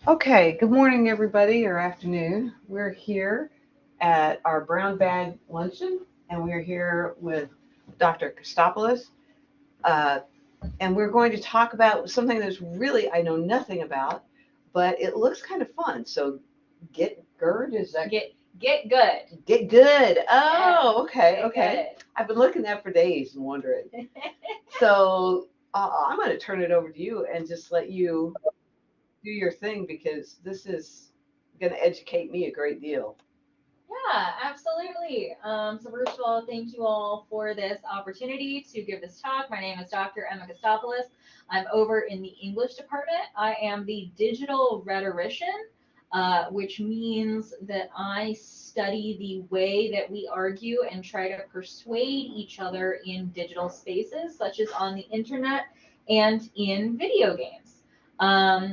Okay, good morning, everybody, or afternoon. We're here at our brown bag luncheon, and we're here with Dr. Kostopolus, uh, and we're going to talk about something that's really I know nothing about, but it looks kind of fun. So, get GERD is that Get good. get good? Yes, Oh, okay, get okay. good. I've been looking at for days and wondering. So, I'm going to turn it over to you and just let you do your thing because this is going to educate me a great deal. Yeah, absolutely. So first of all, thank you all for this opportunity to give this talk. My name is Dr. Emma Kostopoulos. I'm over in the English department. I am the digital rhetorician, which means that I study the way that we argue and try to persuade each other in digital spaces, such as on the internet and in video games.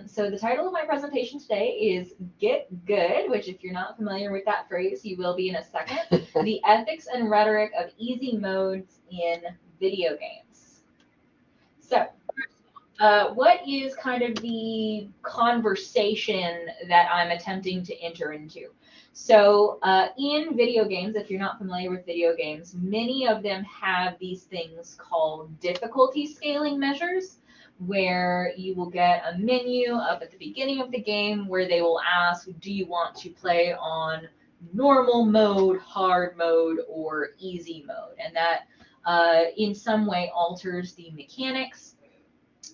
So the title of my presentation today is Get Good, which if you're not familiar with that phrase, you will be in a second. The ethics and rhetoric of easy modes in video games. So, what is kind of the conversation that I'm attempting to enter into? So, in video games, if you're not familiar with video games, many of them have these things called difficulty scaling measures, where you will get a menu up at the beginning of the game where they will ask, do you want to play on normal mode, hard mode, or easy mode? And that in some way alters the mechanics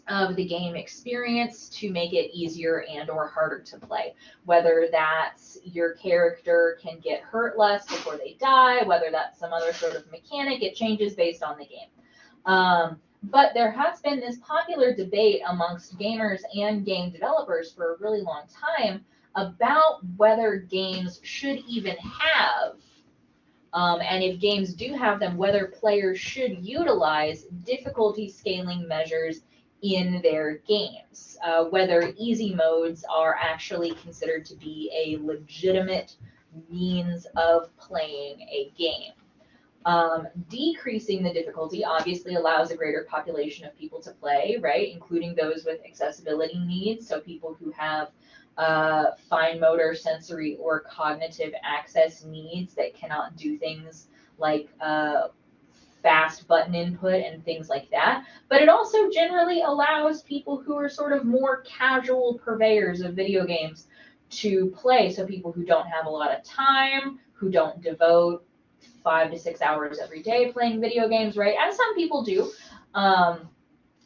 of the game experience to make it easier and or harder to play, whether that's your character can get hurt less before they die, whether that's some other sort of mechanic. It changes based on the game. But there has been this popular debate amongst gamers and game developers for a really long time about whether games should even have, and if games do have them, whether players should utilize difficulty scaling measures in their games, whether easy modes are actually considered to be a legitimate means of playing a game. Decreasing the difficulty obviously allows a greater population of people to play, right? Including those with accessibility needs, so people who have fine motor, sensory, or cognitive access needs that cannot do things like fast button input and things like that. But it also generally allows people who are sort of more casual purveyors of video games to play. So people who don't have a lot of time, who don't devote 5 to 6 hours every day playing video games, right? As some people do.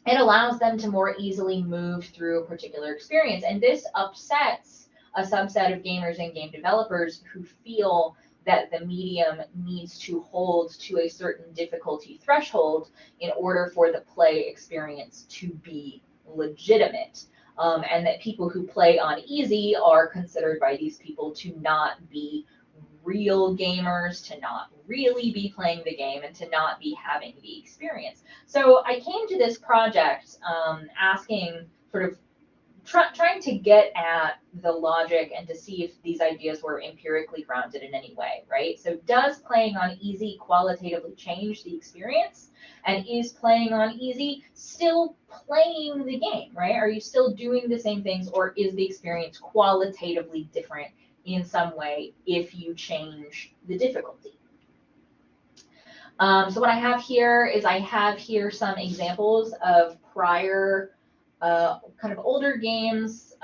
It allows them to more easily move through a particular experience. And this upsets a subset of gamers and game developers who feel that the medium needs to hold to a certain difficulty threshold in order for the play experience to be legitimate. And that people who play on easy are considered by these people to not be real gamers, to not really be playing the game, and to not be having the experience. So I came to this project asking, sort of trying to get at the logic and to see if these ideas were empirically grounded in any way, right? So does playing on easy qualitatively change the experience? And is playing on easy still playing the game, right? Are you still doing the same things, or is the experience qualitatively different in some way if you change the difficulty? So what I have here is I have here some examples of prior kind of older games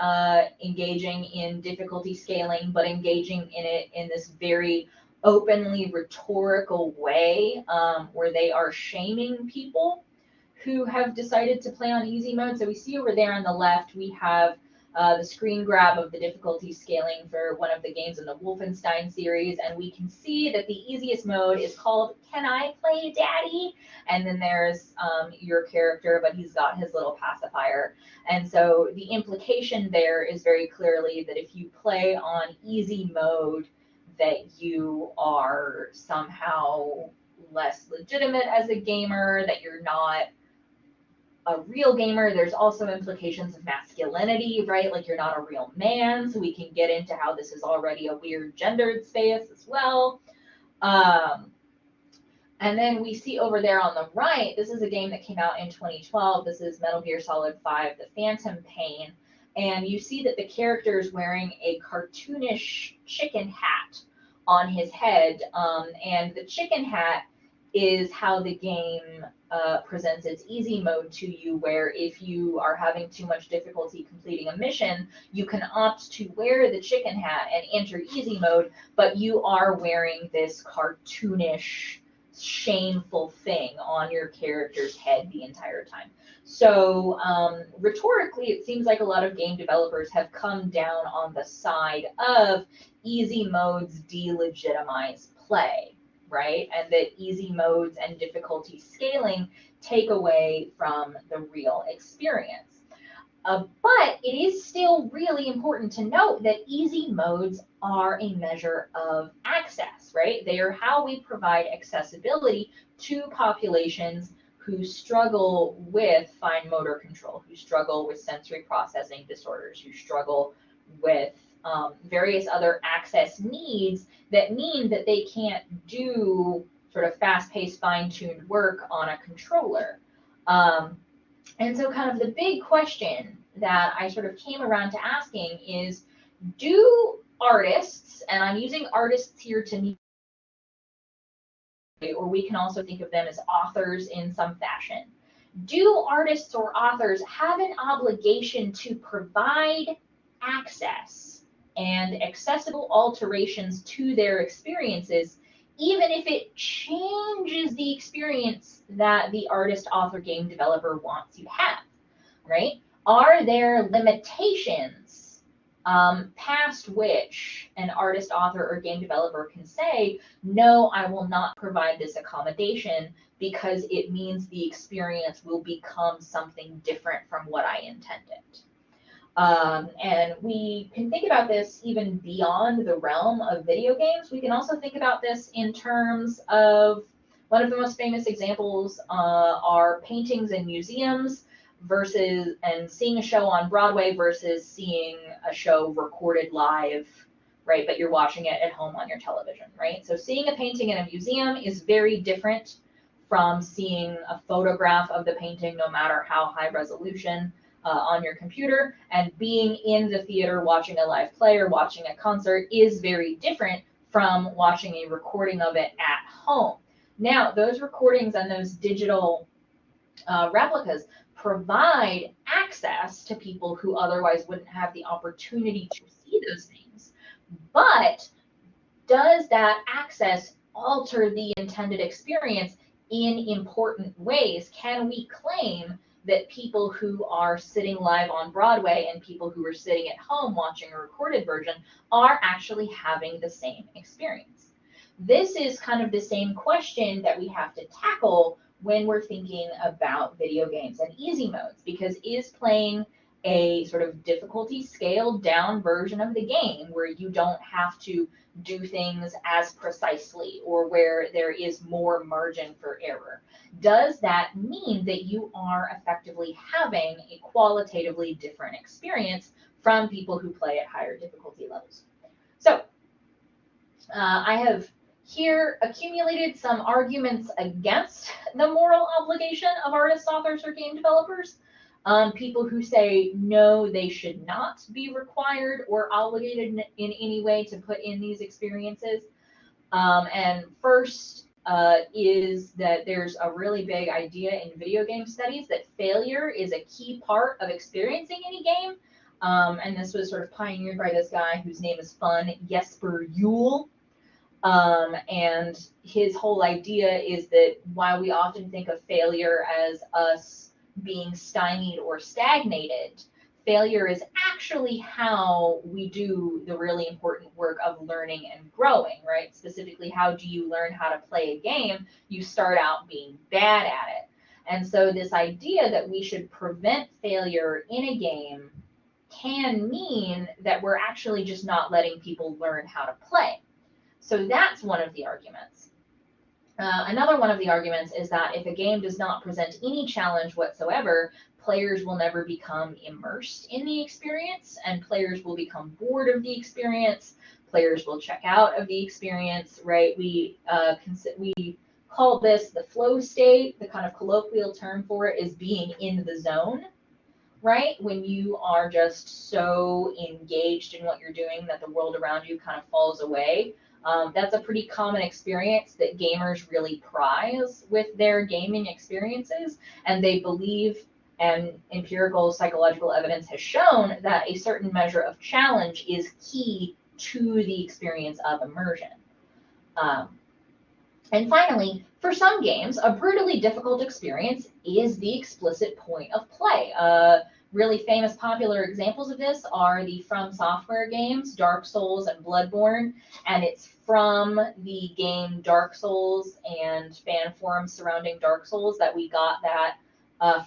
engaging in difficulty scaling, but engaging in it in this very openly rhetorical way, where they are shaming people who have decided to play on easy mode. So we see over there on the left, we have the screen grab of the difficulty scaling for one of the games in the Wolfenstein series, and we can see that the easiest mode is called Can I Play Daddy? And then there's your character, but he's got his little pacifier. And so the implication there is very clearly that if you play on easy mode, that you are somehow less legitimate as a gamer, that you're not a real gamer. There's also implications of masculinity, right? Like you're not a real man. So we can get into how this is already a weird gendered space as well. Um, and then we see over there on the right, this is a game that came out in 2012. This is Metal Gear Solid 5, The Phantom Pain. and you see that the character is wearing a cartoonish chicken hat on his head, and the chicken hat is how the game presents its easy mode to you, where if you are having too much difficulty completing a mission, you can opt to wear the chicken hat and enter easy mode, but you are wearing this cartoonish, shameful thing on your character's head the entire time. So rhetorically, it seems like a lot of game developers have come down on the side of easy modes delegitimize play, right? And that easy modes and difficulty scaling take away from the real experience. But it is still really important to note that easy modes are a measure of access, right? They are how we provide accessibility to populations who struggle with fine motor control, who struggle with sensory processing disorders, who struggle with various other access needs that mean that they can't do sort of fast-paced, fine-tuned work on a controller. And so kind of the big question that I sort of came around to asking is, do artists, and I'm using artists here to mean, or we can also think of them as authors in some fashion, do artists or authors have an obligation to provide access and accessible alterations to their experiences, even if it changes the experience that the artist, author, game developer wants you to have, right? Are there limitations past which an artist, author, or game developer can say, no, I will not provide this accommodation because it means the experience will become something different from what I intended? And we can think about this even beyond the realm of video games. We can also think about this in terms of, one of the most famous examples are paintings in museums versus, and seeing a show on Broadway versus seeing a show recorded live, right? But you're watching it at home on your television, right? So seeing a painting in a museum is very different from seeing a photograph of the painting, no matter how high resolution, on your computer. And being in the theater watching a live play or watching a concert is very different from watching a recording of it at home. Now, those recordings and those digital replicas provide access to people who otherwise wouldn't have the opportunity to see those things. But does that access alter the intended experience in important ways? Can we claim that people who are sitting live on Broadway and people who are sitting at home watching a recorded version are actually having the same experience? This is kind of the same question that we have to tackle when we're thinking about video games and easy modes, because is playing a sort of difficulty scaled down version of the game where you don't have to do things as precisely or where there is more margin for error, does that mean that you are effectively having a qualitatively different experience from people who play at higher difficulty levels? So I have here accumulated some arguments against the moral obligation of artists, authors, or game developers. People who say, no, they should not be required or obligated in any way to put in these experiences. And first is that there's a really big idea in video game studies that failure is a key part of experiencing any game. And this was sort of pioneered by this guy whose name is fun, Jesper Juhl. And his whole idea is that while we often think of failure as us being stymied or stagnated, failure is actually how we do the really important work of learning and growing, right? Specifically, how do you learn how to play a game? You start out being bad at it. And so this idea that we should prevent failure in a game can mean that we're actually just not letting people learn how to play. So that's one of the arguments. Another one of the arguments is that if a game does not present any challenge whatsoever, players will never become immersed in the experience, and players will become bored of the experience. Players will check out of the experience, right? We call this the flow state. The kind of colloquial term for it is being in the zone. right? When you are just so engaged in what you're doing that the world around you kind of falls away. That's a pretty common experience that gamers really prize with their gaming experiences, and they believe, and empirical psychological evidence has shown, that a certain measure of challenge is key to the experience of immersion. And finally, for some games, a brutally difficult experience is the explicit point of play. Really famous popular examples of this are the From Software games, Dark Souls and Bloodborne, and it's from the game Dark Souls and fan forums surrounding Dark Souls that we got that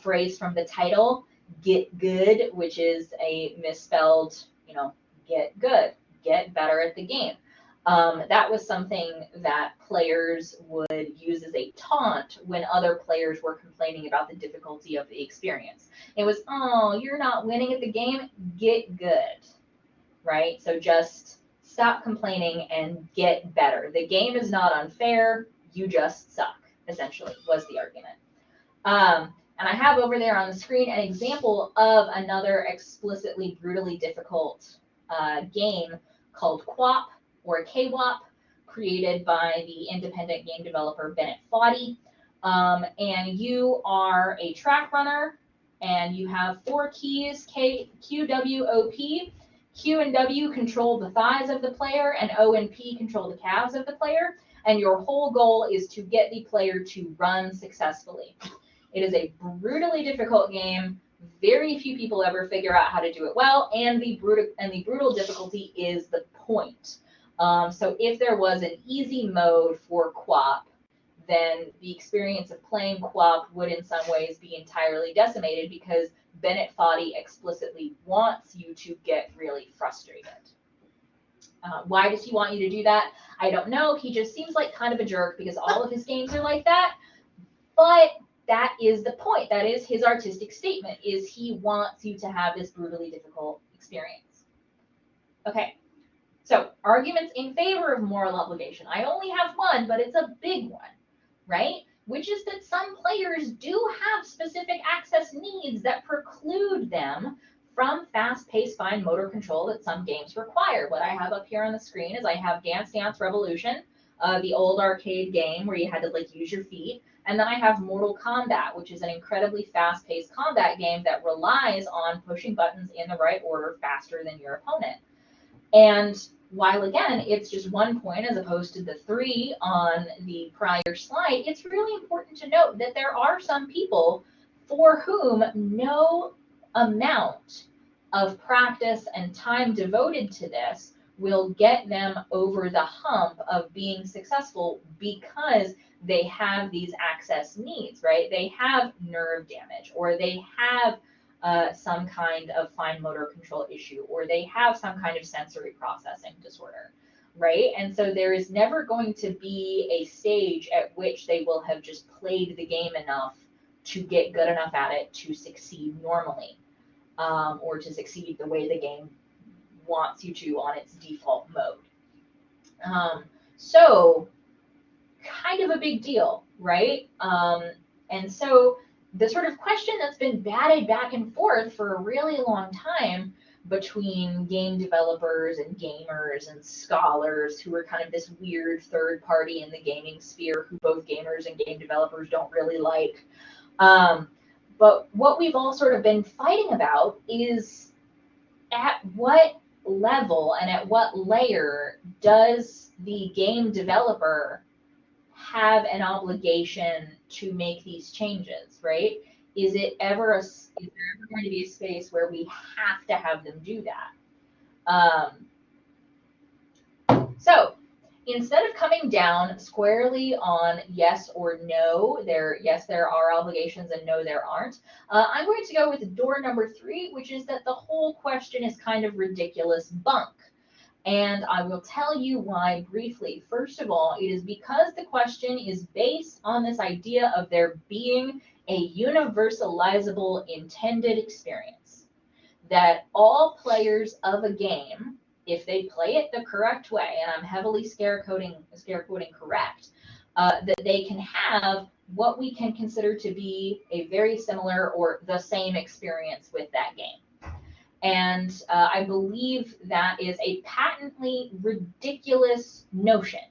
phrase from the title, get good, which is a misspelled, get good, get better at the game. That was something that players would use as a taunt when other players were complaining about the difficulty of the experience. It was, oh, you're not winning at the game, get good, right? So just stop complaining and get better. The game is not unfair, you just suck, essentially, was the argument. And I have over there on the screen an example of another explicitly brutally difficult game called QWOP, or KWOP, created by the independent game developer Bennett Foddy. And you are a track runner, and you have 4 keys, Q, W, O, P. Q and W control the thighs of the player, and O and P control the calves of the player, and your whole goal is to get the player to run successfully. It is a brutally difficult game. Very few people ever figure out how to do it well, and the brutal difficulty is the point. So if there was an easy mode for QWOP, then the experience of playing QWOP would in some ways be entirely decimated, because Bennett Foddy explicitly wants you to get really frustrated. Why does he want you to do that? I don't know. He just seems like kind of a jerk, because all of his games are like that. But that is the point. That is his artistic statement, is he wants you to have this brutally difficult experience. Okay. So, arguments in favor of moral obligation. I only have one, but it's a big one, right? Which is that some players do have specific access needs that preclude them from fast-paced fine motor control that some games require. What I have up here on the screen is I have Dance Dance Revolution, the old arcade game where you had to use your feet. And then I have Mortal Kombat, which is an incredibly fast-paced combat game that relies on pushing buttons in the right order faster than your opponent. And while, again, it's just 1 point as opposed to the 3 on the prior slide, it's really important to note that there are some people for whom no amount of practice and time devoted to this will get them over the hump of being successful, because they have these access needs, right? They have nerve damage, or they have some kind of fine motor control issue, or they have some kind of sensory processing disorder, right? And so there is never going to be a stage at which they will have just played the game enough to get good enough at it to succeed normally, or to succeed the way the game wants you to on its default mode. So kind of a big deal, right? And so the sort of question that's been batted back and forth for a really long time between game developers and gamers and scholars, who are kind of this weird third party in the gaming sphere who both gamers and game developers don't really like. But what we've all sort of been fighting about is, at what level and at what layer does the game developer have an obligation to make these changes, right? Is there ever going to be a space where we have to have them do that? So instead of coming down squarely on yes or no, yes, there are obligations, and no, there aren't, I'm going to go with door number 3, which is that the whole question is kind of ridiculous bunk. And I will tell you why briefly. First of all, it is because the question is based on this idea of there being a universalizable intended experience. That all players of a game, if they play it the correct way, and I'm heavily scare quoting correct, that they can have what we can consider to be a very similar or the same experience with that game. And I believe that is a patently ridiculous notion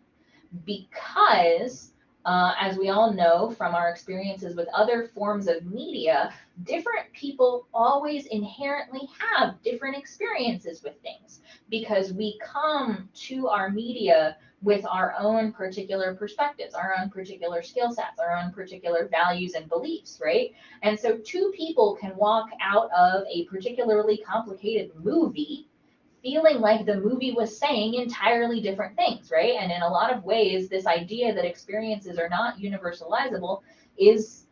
because, as we all know from our experiences with other forms of media, different people always inherently have different experiences with things because we come to our media with our own particular perspectives, our own particular skill sets, our own particular values and beliefs, right? And so two people can walk out of a particularly complicated movie feeling like the movie was saying entirely different things, right? And in a lot of ways, this idea that experiences are not universalizable is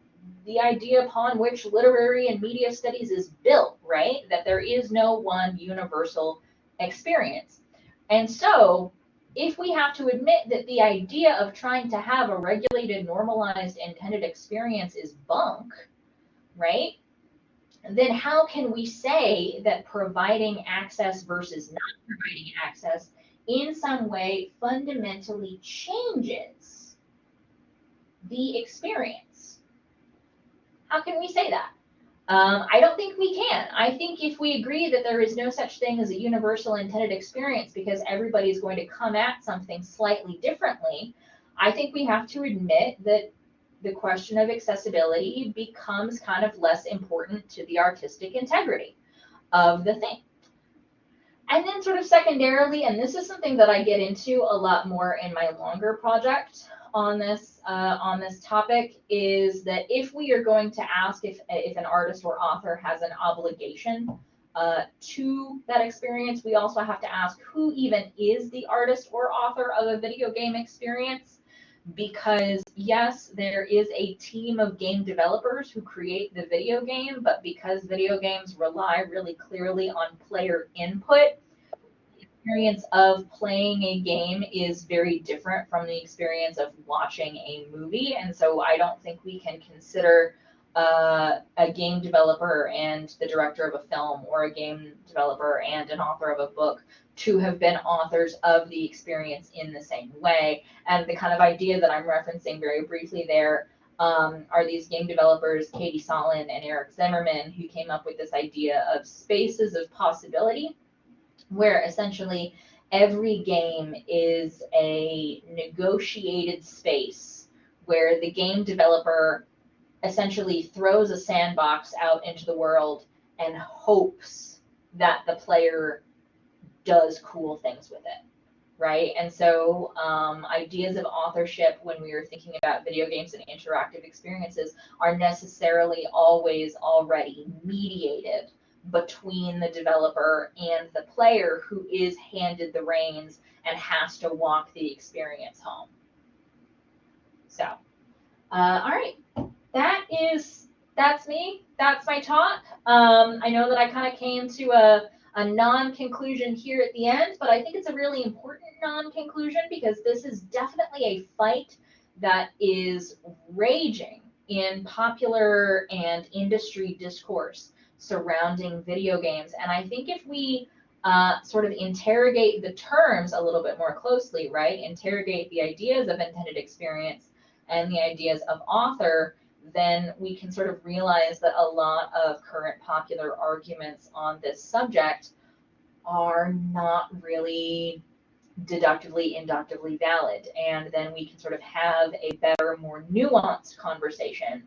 the idea upon which literary and media studies is built, right? That there is no one universal experience. And so, if we have to admit that the idea of trying to have a regulated, normalized, intended experience is bunk, right? Then how can we say that providing access versus not providing access in some way fundamentally changes the experience? How can we say that? I don't think we can. I think if we agree that there is no such thing as a universal intended experience because everybody's going to come at something slightly differently, I think we have to admit that the question of accessibility becomes kind of less important to the artistic integrity of the thing. And then sort of secondarily, and this is something that I get into a lot more in my longer project on this topic, is that if we are going to ask if an artist or author has an obligation to that experience, we also have to ask who even is the artist or author of a video game experience. Because yes, there is a team of game developers who create the video game, but because video games rely really clearly on player input, the experience of playing a game is very different from the experience of watching a movie. And so I don't think we can consider a game developer and the director of a film, or a game developer and an author of a book, to have been authors of the experience in the same way. And the kind of idea that I'm referencing very briefly there are these game developers, Katie Solin and Eric Zimmerman, who came up with this idea of spaces of possibility, where essentially every game is a negotiated space where the game developer essentially throws a sandbox out into the world and hopes that the player does cool things with it, right? And so ideas of authorship when we are thinking about video games and interactive experiences are necessarily always already mediated between the developer and the player who is handed the reins and has to walk the experience home. So, all right, that's me. That's my talk. I know that I kind of came to a non-conclusion here at the end, but I think it's a really important non-conclusion because this is definitely a fight that is raging in popular and industry discourse surrounding video games. And I think if we sort of interrogate the terms a little bit more closely, right? Interrogate the ideas of intended experience and the ideas of author, then we can sort of realize that a lot of current popular arguments on this subject are not really deductively, inductively valid. And then we can sort of have a better, more nuanced conversation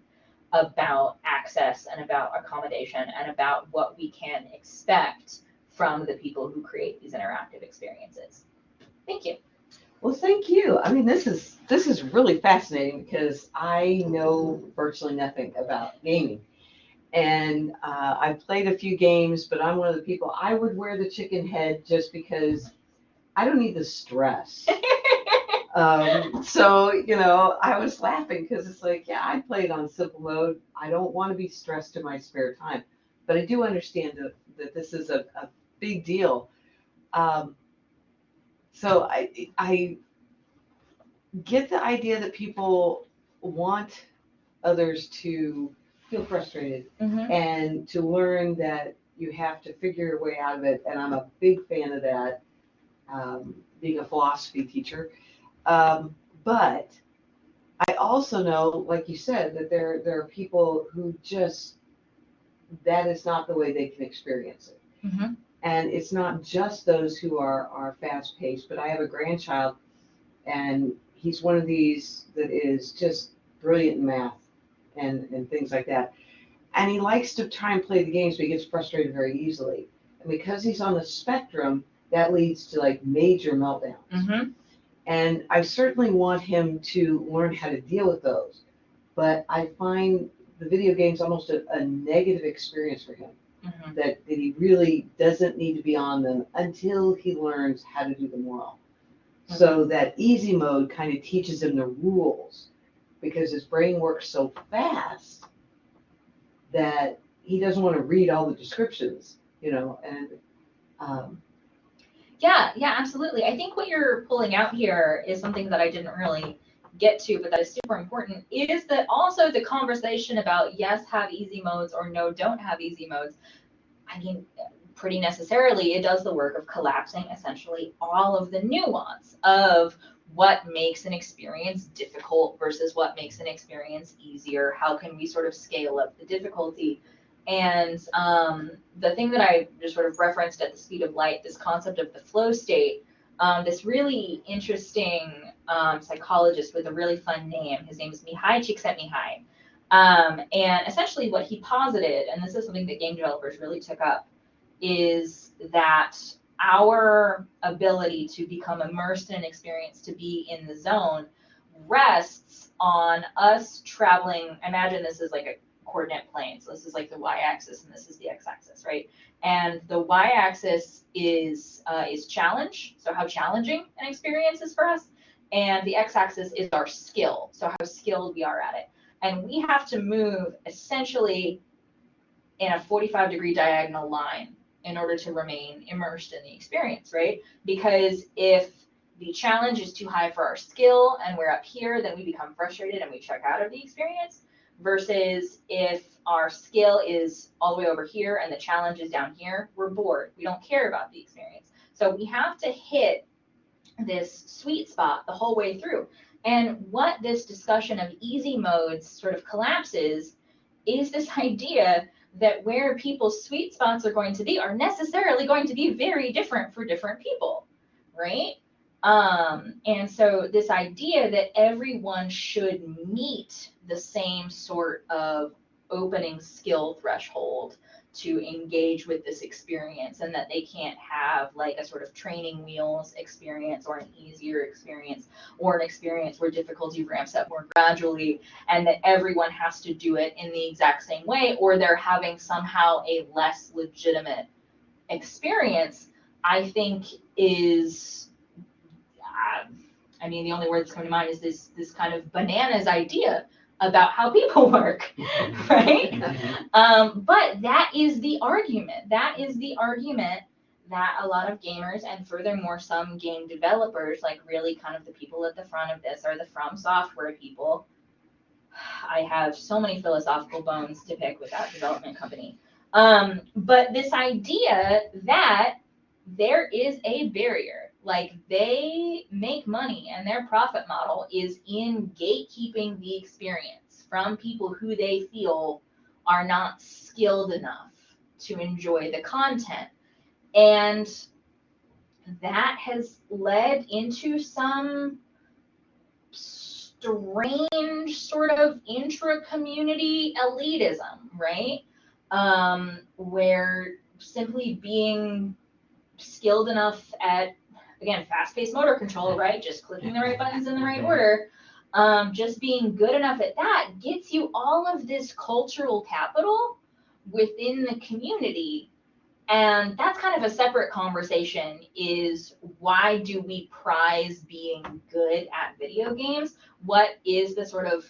about access and about accommodation and about what we can expect from the people who create these interactive experiences. Thank you. Well, thank you. I mean, this is really fascinating because I know virtually nothing about gaming, and I've played a few games, but I'm one of the people, I would wear the chicken head just because I don't need the stress. So I was laughing because it's like, yeah, I played on simple mode. I don't want to be stressed in my spare time, but I do understand that this is a big deal. So I get the idea that people want others to feel frustrated and to learn that you have to figure your way out of it. And I'm a big fan of that, being a philosophy teacher. But I also know, like you said, that there are people who just, that is not the way they can experience it. Mm-hmm. And it's not just those who are fast paced, but I have a grandchild, and he's one of these that is just brilliant in math and things like that. And he likes to try and play the games, but he gets frustrated very easily. And because he's on the spectrum, that leads to like major meltdowns. Mm-hmm. And I certainly want him to learn how to deal with those. But I find the video games almost a negative experience for him. Mm-hmm. That he really doesn't need to be on them until he learns how to do them well. Mm-hmm. So that easy mode kind of teaches him the rules because his brain works so fast that he doesn't want to read all the descriptions, and um, Yeah, absolutely. I think what you're pulling out here is something that I didn't really get to, but that is super important, is that also the conversation about yes, have easy modes or no, don't have easy modes. I mean, pretty necessarily, it does the work of collapsing essentially all of the nuance of what makes an experience difficult versus what makes an experience easier. How can we sort of scale up the difficulty? And the thing that I just sort of referenced at the speed of light, this concept of the flow state, this really interesting psychologist with a really fun name, his name is Mihai Csikszentmihalyi. And essentially what he posited, and this is something that game developers really took up, is that our ability to become immersed in an experience, to be in the zone, rests on us traveling. Imagine this is like a coordinate plane. So this is like the y-axis and this is the x-axis, right? And the y-axis is challenge, so how challenging an experience is for us. And the x-axis is our skill, so how skilled we are at it. And we have to move essentially in a 45-degree diagonal line in order to remain immersed in the experience, right? Because if the challenge is too high for our skill and we're up here, then we become frustrated and we check out of the experience. Versus if our skill is all the way over here and the challenge is down here, we're bored. We don't care about the experience. So we have to hit this sweet spot the whole way through. And what this discussion of easy modes sort of collapses is this idea that where people's sweet spots are going to be are necessarily going to be very different for different people, right? And so this idea that everyone should meet the same sort of opening skill threshold to engage with this experience, and that they can't have like a sort of training wheels experience or an easier experience or an experience where difficulty ramps up more gradually, and that everyone has to do it in the exact same way or they're having somehow a less legitimate experience, I think is I mean, the only word that's coming to mind is this kind of bananas idea about how people work, right? But that is the argument. That is the argument that a lot of gamers, and furthermore some game developers, like really kind of the people at the front of this, are the From Software people. I have so many philosophical bones to pick with that development company. But this idea that there is a barrier, like they make money and their profit model is in gatekeeping the experience from people who they feel are not skilled enough to enjoy the content. And that has led into some strange sort of intra-community elitism, right? Where simply being skilled enough at, again, fast-paced motor control, right? Just clicking the right buttons in the right order. Just being good enough at that gets you all of this cultural capital within the community. And that's kind of a separate conversation, is why do we prize being good at video games? What is the sort of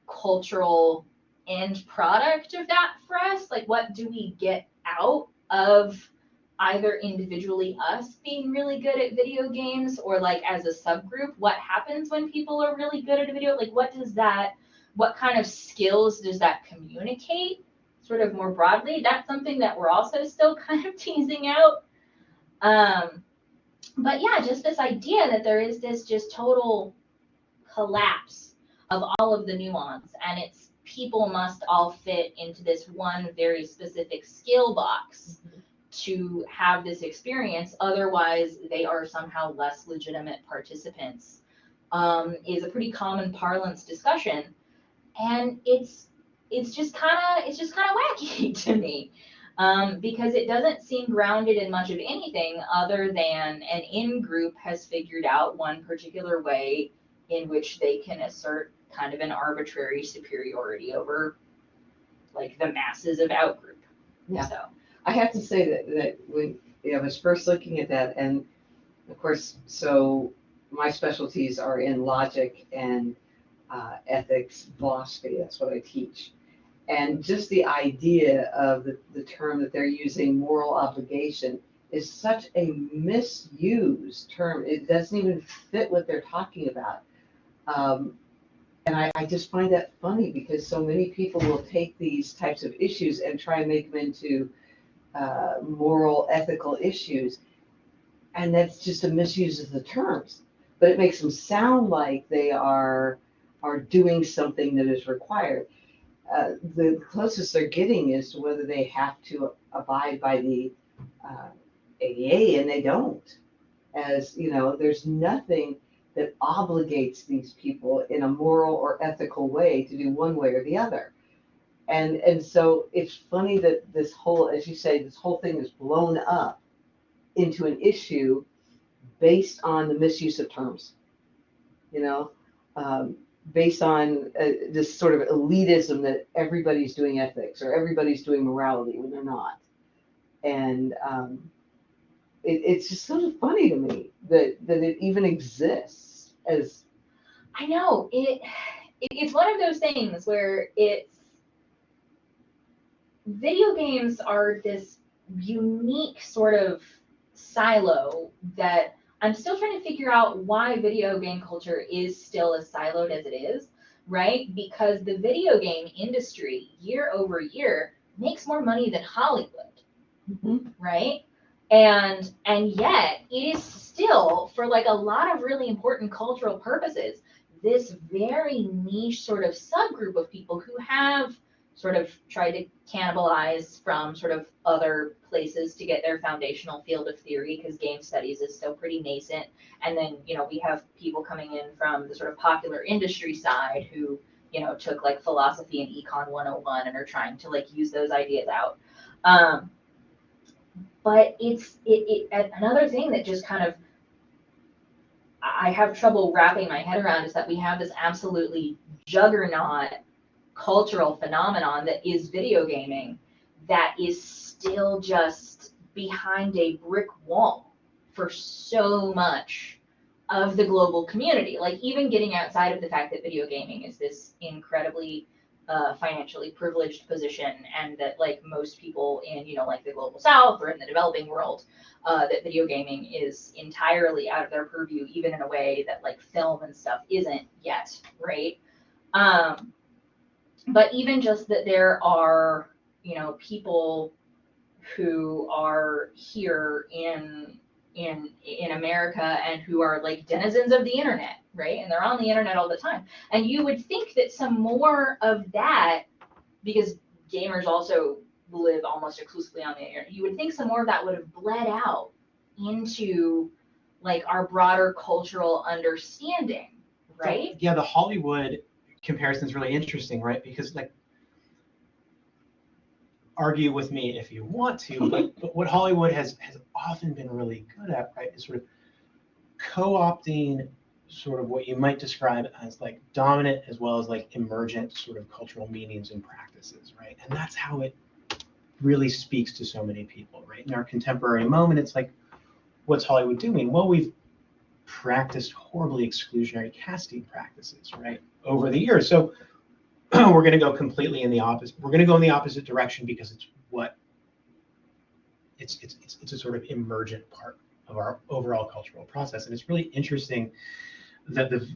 cultural end product of that for us? Like, what do we get out of either individually us being really good at video games, or like as a subgroup, what happens when people are really good at a video? Like, what kind of skills does that communicate? Sort of more broadly, that's something that we're also still kind of teasing out. But yeah, just this idea that there is this just total collapse of all of the nuance, and it's people must all fit into this one very specific skill box to have this experience, otherwise they are somehow less legitimate participants, is a pretty common parlance discussion, and it's just kind of wacky to me, because it doesn't seem grounded in much of anything other than an in-group has figured out one particular way in which they can assert kind of an arbitrary superiority over like the masses of out-group. Yeah. So I have to say that when I was first looking at that, and of course, so my specialties are in logic and ethics, philosophy. That's what I teach. And just the idea of the term that they're using, moral obligation, is such a misused term. It doesn't even fit what they're talking about. And I just find that funny because so many people will take these types of issues and try and make them into moral, ethical issues. And that's just a misuse of the terms. But it makes them sound like they are doing something that is required. The closest they're getting is to whether they have to abide by the ADA, and they don't. As you know, there's nothing that obligates these people in a moral or ethical way to do one way or the other. And so it's funny that this whole, as you say, this whole thing is blown up into an issue based on the misuse of terms. You know, based on this sort of elitism that everybody's doing ethics or everybody's doing morality when they're not. And it's just sort of funny to me that it even exists as. I know it's one of those things where video games are this unique sort of silo that I'm still trying to figure out why video game culture is still as siloed as it is, right? Because the video game industry year over year makes more money than Hollywood, right? And yet it is still, for like a lot of really important cultural purposes, this very niche sort of subgroup of people who have sort of tried to cannibalize from sort of other places to get their foundational field of theory, because game studies is still pretty nascent. And then, we have people coming in from the sort of popular industry side who, took like philosophy and econ 101 and are trying to like use those ideas out. But it's another thing that just kind of I have trouble wrapping my head around is that we have this absolutely juggernaut cultural phenomenon that is video gaming that is still just behind a brick wall for so much of the global community. Like even getting outside of the fact that video gaming is this incredibly financially privileged position, and that like most people in like the global south or in the developing world, that video gaming is entirely out of their purview, even in a way that like film and stuff isn't yet, right? But even just that there are, people who are here in America and who are like denizens of the internet, right? And they're on the internet all the time. And you would think that some more of that, because gamers also live almost exclusively on the internet, you would think some more of that would have bled out into like our broader cultural understanding, right? Yeah, the Hollywood comparison is really interesting, right? Because like, argue with me if you want to, but what Hollywood has often been really good at, right, is sort of co-opting sort of what you might describe as like dominant as well as like emergent sort of cultural meanings and practices, right? And that's how it really speaks to so many people, right? In our contemporary moment, it's like, what's Hollywood doing? Well, we've practiced horribly exclusionary casting practices, right, over the years. So we're going to go completely in the opposite. We're going to go in the opposite direction because it's a sort of emergent part of our overall cultural process. And it's really interesting that the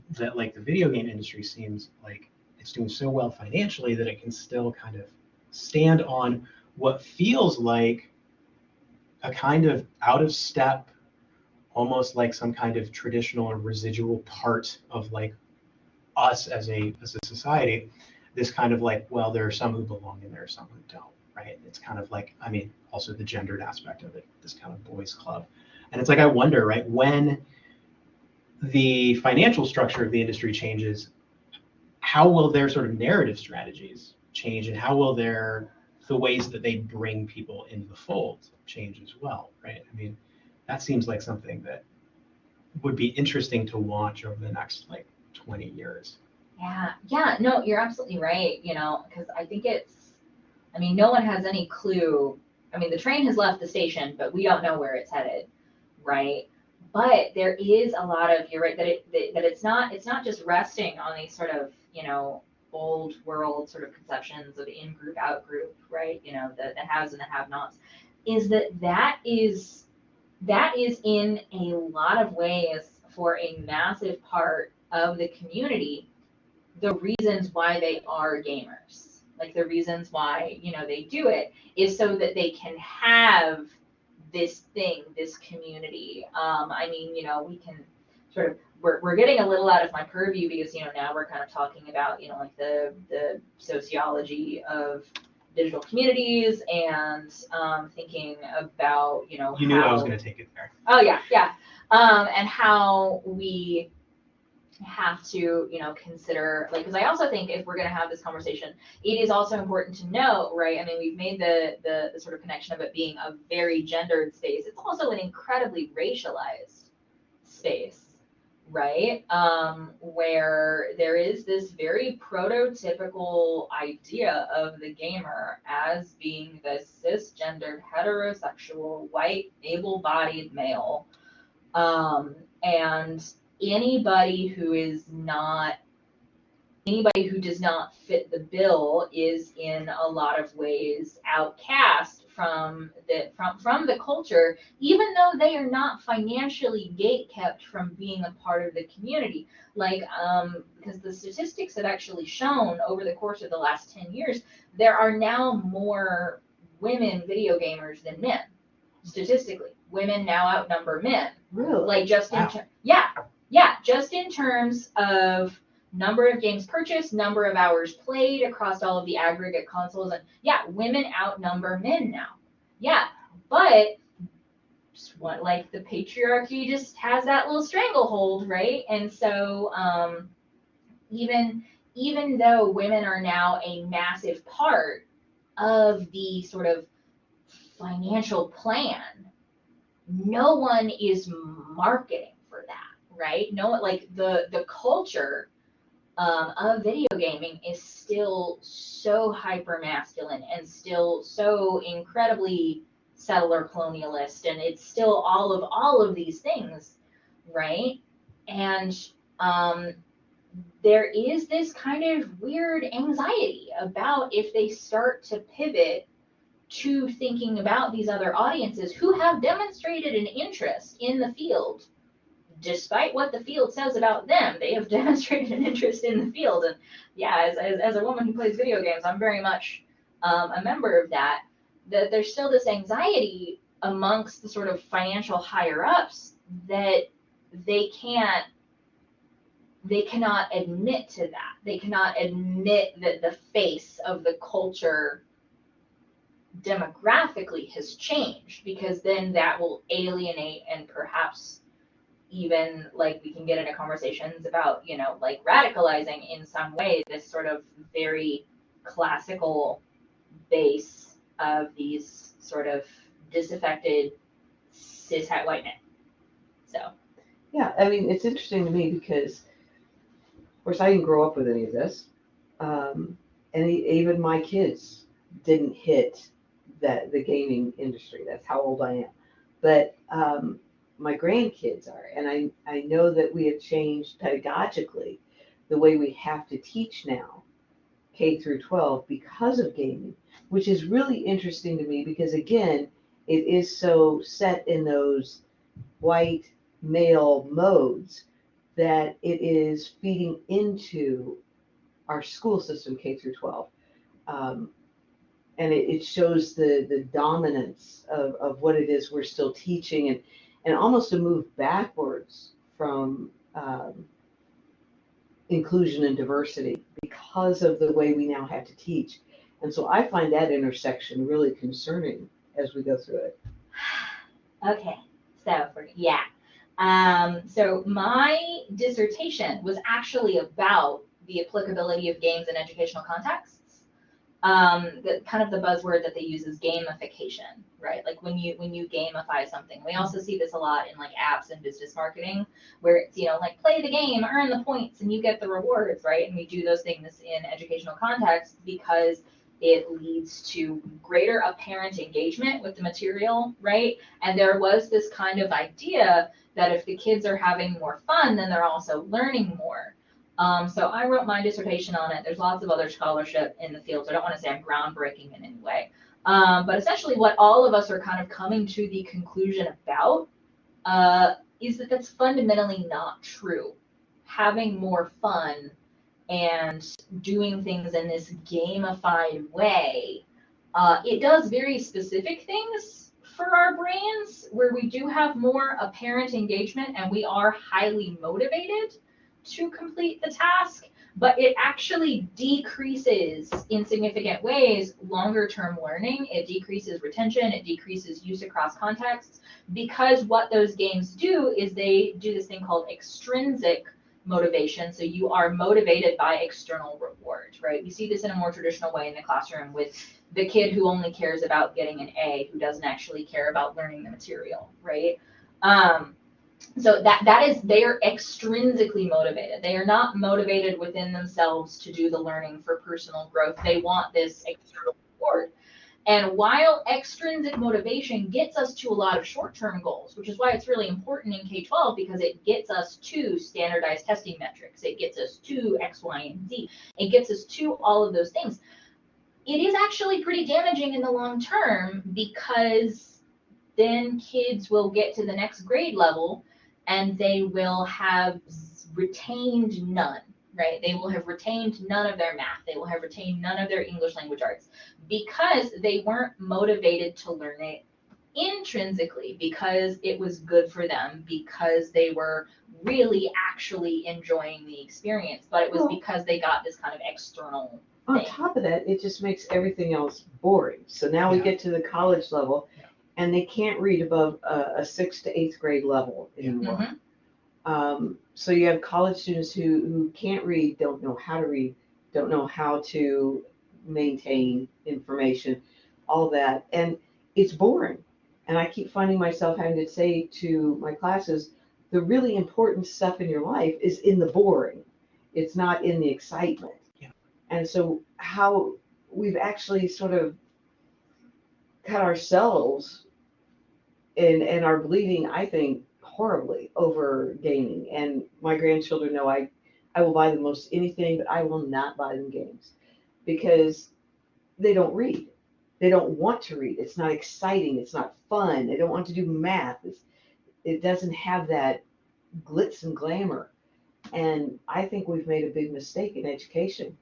video game industry seems like it's doing so well financially that it can still kind of stand on what feels like a kind of out of step, almost like some kind of traditional or residual part of like us as a society, this kind of like, well, there are some who belong and there are some who don't, right? It's kind of like, I mean, also the gendered aspect of it, this kind of boys club. And it's like, I wonder, right, when the financial structure of the industry changes, how will their sort of narrative strategies change, and how will the ways that they bring people into the fold change as well, right? I mean, that seems like something that would be interesting to watch over the next like 20 years. Yeah, no, you're absolutely right, because I think no one has any clue. I mean, the train has left the station, but we don't know where it's headed, right? But there is a lot of, you're right, that it's not just resting on these sort of, old world sort of conceptions of in-group, out-group, right? The haves and the have-nots, is that is in a lot of ways for a massive part of the community, the reasons why they are gamers, like the reasons why, they do it, is so that they can have this thing, this community. We can sort of, we're getting a little out of my purview because, now we're kind of talking about, like the sociology of digital communities and thinking about, You knew I was going to take it there. Oh yeah, and how we have to, consider, like, because I also think if we're going to have this conversation, it is also important to know, right? I mean, we've made the sort of connection of it being a very gendered space. It's also an incredibly racialized space, right? Where there is this very prototypical idea of the gamer as being the cisgendered, heterosexual, white, able-bodied male. And anybody who does not fit the bill is in a lot of ways outcast from the culture, even though they are not financially gatekept from being a part of the community. Like, because the statistics have actually shown over the course of the last 10 years, there are now more women video gamers than men. Statistically, women now outnumber men. Really? Like just Wow. just in terms of number of games purchased, number of hours played across all of the aggregate consoles, and women outnumber men now. Yeah, but like the patriarchy just has that little stranglehold, right? And so even though women are now a massive part of the sort of financial plan, no one is marketing for that, right? No, like the culture of video gaming is still so hyper masculine and still so incredibly settler colonialist, and it's still all of these things, right? And there is this kind of weird anxiety about if they start to pivot to thinking about these other audiences who have demonstrated an interest in the field. Despite what the field says about them, they have demonstrated an interest in the field. And as a woman who plays video games, I'm very much a member of that. That there's still this anxiety amongst the sort of financial higher ups that they cannot admit to that. They cannot admit that the face of the culture demographically has changed, because then that will alienate and perhaps even, like, we can get into conversations about, like radicalizing in some way this sort of very classical base of these sort of disaffected cishet white men. So. Yeah, I mean, it's interesting to me because, of course, I didn't grow up with any of this. And even my kids didn't hit the gaming industry. That's how old I am. But my grandkids are, and I know that we have changed pedagogically the way we have to teach now, K through 12, because of gaming, which is really interesting to me because, again, it is so set in those white male modes that it is feeding into our school system, K through 12. And it shows the dominance of what it is we're still teaching, and almost a move backwards from inclusion and diversity because of the way we now have to teach. And so I find that intersection really concerning as we go through it. Okay, so my dissertation was actually about the applicability of games in educational contexts. The kind of the buzzword that they use is gamification, right? Like when you gamify something. We also see this a lot in like apps and business marketing, where it's, you know, like play the game, earn the points, and you get the rewards, right? And we do those things in educational contexts because it leads to greater apparent engagement with the material, right? And there was this kind of idea that if the kids are having more fun, then they're also learning more. So I wrote my dissertation on it. There's lots of other scholarship in the field, so I don't want to say I'm groundbreaking in any way. But essentially what all of us are kind of coming to the conclusion about is that that's fundamentally not true. Having more fun and doing things in this gamified way, it does very specific things for our brains where we do have more apparent engagement and we are highly motivated to complete the task, but it actually decreases in significant ways longer term learning. It decreases retention, it decreases use across contexts, because what those games do is they do this thing called extrinsic motivation. So you are motivated by external reward, right? We see this in a more traditional way in the classroom with the kid who only cares about getting an A, who doesn't actually care about learning the material, right? So that is, they are extrinsically motivated. They are not motivated within themselves to do the learning for personal growth. They want this external reward. And while extrinsic motivation gets us to a lot of short-term goals, which is why it's really important in K-12, because it gets us to standardized testing metrics, it gets us to X, Y, and Z, it gets us to all of those things. It is actually pretty damaging in the long term, because then kids will get to the next grade level and they will have retained none, right? They will have retained none of their math. They will have retained none of their English language arts because they weren't motivated to learn it intrinsically, because it was good for them, because they were really actually enjoying the experience, but it was because they got this kind of external thing. On top of that, it just makes everything else boring. So now we get to the college level, and they can't read above a 6th to 8th grade level anymore. So you have college students who can't read, don't know how to read, don't know how to maintain information, all that. And it's boring. And I keep finding myself having to say to my classes, the really important stuff in your life is in the boring. It's not in the excitement. And so how we've actually sort of cut ourselves and are bleeding, I think, horribly over gaming. And my grandchildren know I will buy them most anything, but I will not buy them games because they don't read. They don't want to read. It's not exciting. It's not fun. They don't want to do math. It doesn't have that glitz and glamour. And I think we've made a big mistake in education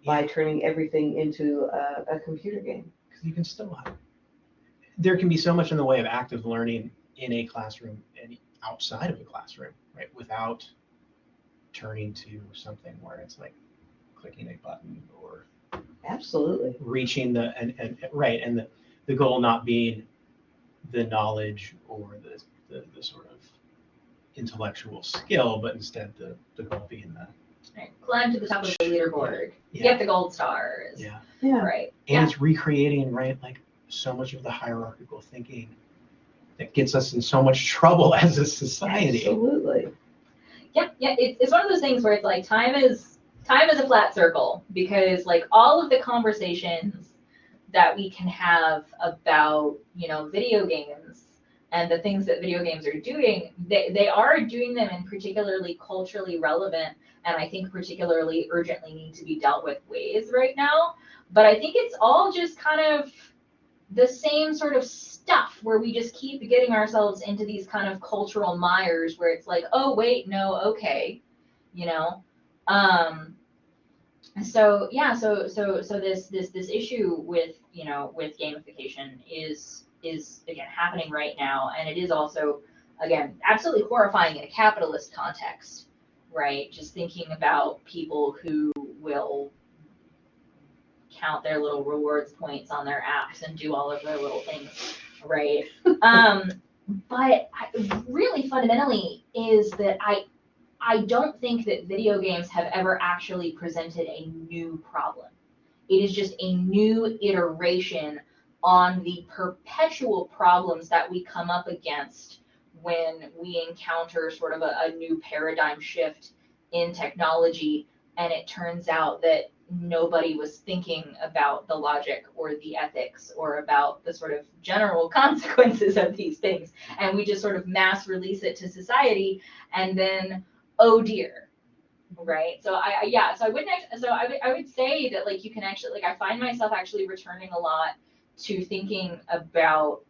by turning everything into a computer game. Because you can still have, there can be so much in the way of active learning in a classroom and outside of a classroom, right? Without turning to something where it's like clicking a button or absolutely reaching the the goal not being the knowledge or the sort of intellectual skill, but instead the goal being the right. Climb to the top of the leaderboard, get the gold stars. Right. And it's recreating, right, like so much of the hierarchical thinking that gets us in so much trouble as a society. Absolutely. Yeah. It's one of those things where it's like time is a flat circle, because like all of the conversations that we can have about, you know, video games and the things that video games are doing, they are doing them in particularly culturally relevant and I think particularly urgently need to be dealt with ways right now. But I think it's all just kind of the same sort of stuff where we just keep getting ourselves into these kind of cultural mires where it's like, oh wait, no, okay, you know. So this issue with, you know, with gamification is again happening right now, and it is also again absolutely horrifying in a capitalist context, right? Just thinking about people who will count their little rewards points on their apps and do all of their little things, right? But really fundamentally is that I don't think that video games have ever actually presented a new problem. It is just a new iteration on the perpetual problems that we come up against when we encounter sort of a new paradigm shift in technology, and it turns out that nobody was thinking about the logic or the ethics or about the sort of general consequences of these things, and we just sort of mass release it to society, and then, oh dear, right? So so I wouldn't I would say that, like, you can actually, like, I find myself actually returning a lot to thinking about,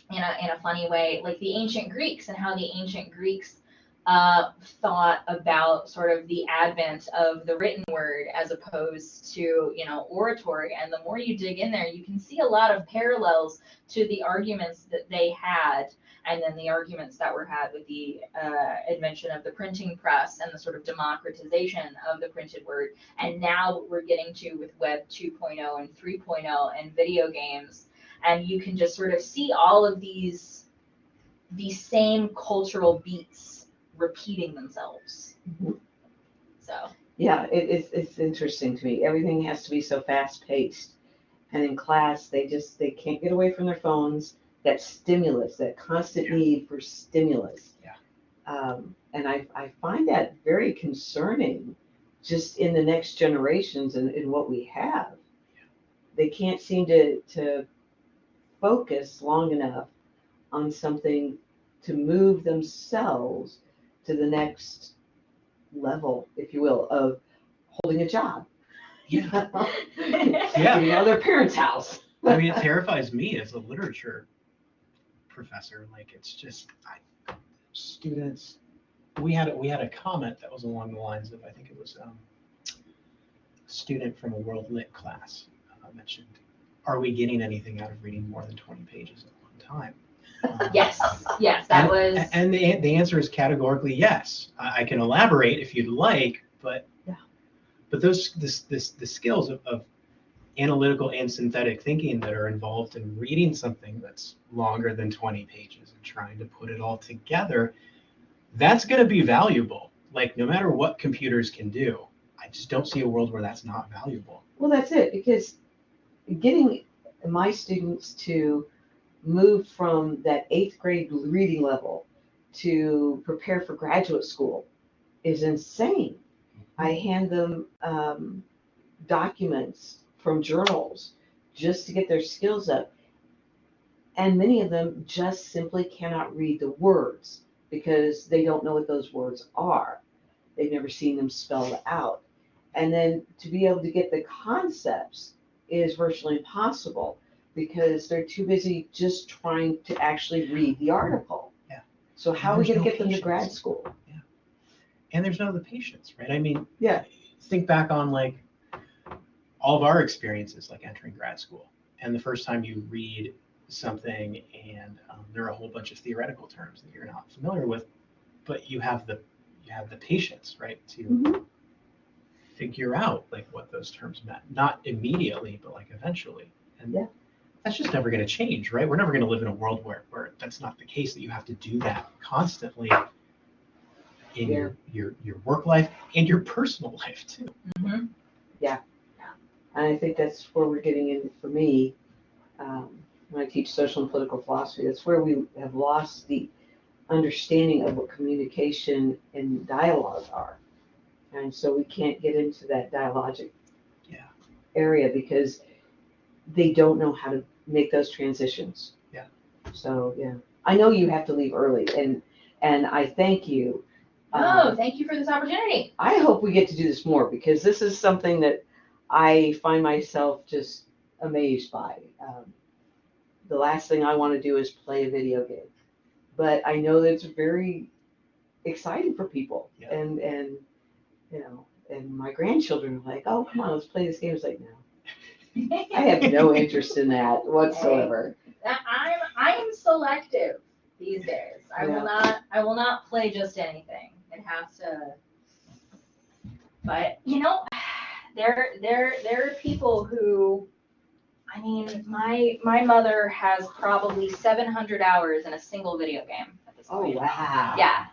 in a funny way, like the ancient Greeks and how the ancient Greeks thought about sort of the advent of the written word as opposed to, oratory. And the more you dig in there, you can see a lot of parallels to the arguments that they had, and then the arguments that were had with the invention of the printing press and the sort of democratization of the printed word. And now what we're getting to with Web 2.0 and 3.0 and video games. And you can just sort of see all of these same cultural beats repeating themselves. Mhm. So Yeah, it's interesting to me. Everything has to be so fast paced, and in class they can't get away from their phones. That stimulus, that constant need for stimulus. Yeah. And I find that very concerning, just in the next generations and in what we have. They can't seem to focus long enough on something to move themselves to the next level, if you will, of holding a job. Yeah. Getting out of their parents' house. I mean, it terrifies me as a literature professor. Like, it's just students. We had a comment that was along the lines of, I think it was a student from a world lit class mentioned, "Are we getting anything out of reading more than 20 pages at one time?" yes, that was. And the answer is categorically yes. I can elaborate if you'd like, but Yeah. But the skills of analytical and synthetic thinking that are involved in reading something that's longer than 20 pages and trying to put it all together, that's going to be valuable. Like, no matter what computers can do, I just don't see a world where that's not valuable. Well, that's it, because getting my students to move from that 8th grade reading level to prepare for graduate school is insane. I hand them documents from journals just to get their skills up. And many of them just simply cannot read the words because they don't know what those words are. They've never seen them spelled out. And then to be able to get the concepts is virtually impossible because they're too busy just trying to actually read the article. Yeah. So how are we going to get them to patience. grad school? Yeah. And there's no the patience, right? I mean, yeah. Think back on, like, all of our experiences, like entering grad school, and the first time you read something and there are a whole bunch of theoretical terms that you're not familiar with, but you have the patience, right, to figure out, like, what those terms meant, not immediately, but like eventually. And that's just never going to change, right? We're never going to live in a world where that's not the case, that you have to do that constantly in your work life and your personal life too. Mm-hmm. Yeah. And I think that's where we're getting in, for me, when I teach social and political philosophy, that's where we have lost the understanding of what communication and dialogue are. And so we can't get into that dialogic area because they don't know how to make those transitions. Yeah. So, I know you have to leave early, and I thank you. Thank you for this opportunity. I hope we get to do this more because this is something that I find myself just amazed by. The last thing I want to do is play a video game, but I know that it's very exciting for people, and and my grandchildren are like, "Oh, come on, let's play this game." It's like, no, I have no interest in that whatsoever. I'm selective these days. I will not play just anything. It has to But you know, there are people who, I mean, my mother has probably 700 hours in a single video game at this Oh, point. wow. Yeah,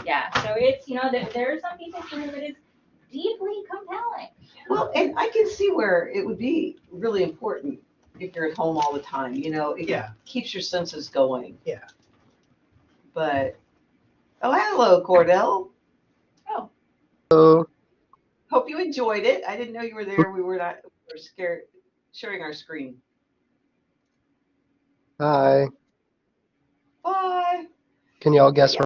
yeah. So it's, you know, there are some people for whom it is deeply compelling. Well, and I can see where it would be really important if you're at home all the time, you know, it Yeah. keeps your senses going. Yeah. But, oh, hello, Cordell. Oh, Hello. Hope you enjoyed it. I didn't know you were there. We were scared sharing our screen. Hi. Bye. Can y'all guess Yeah.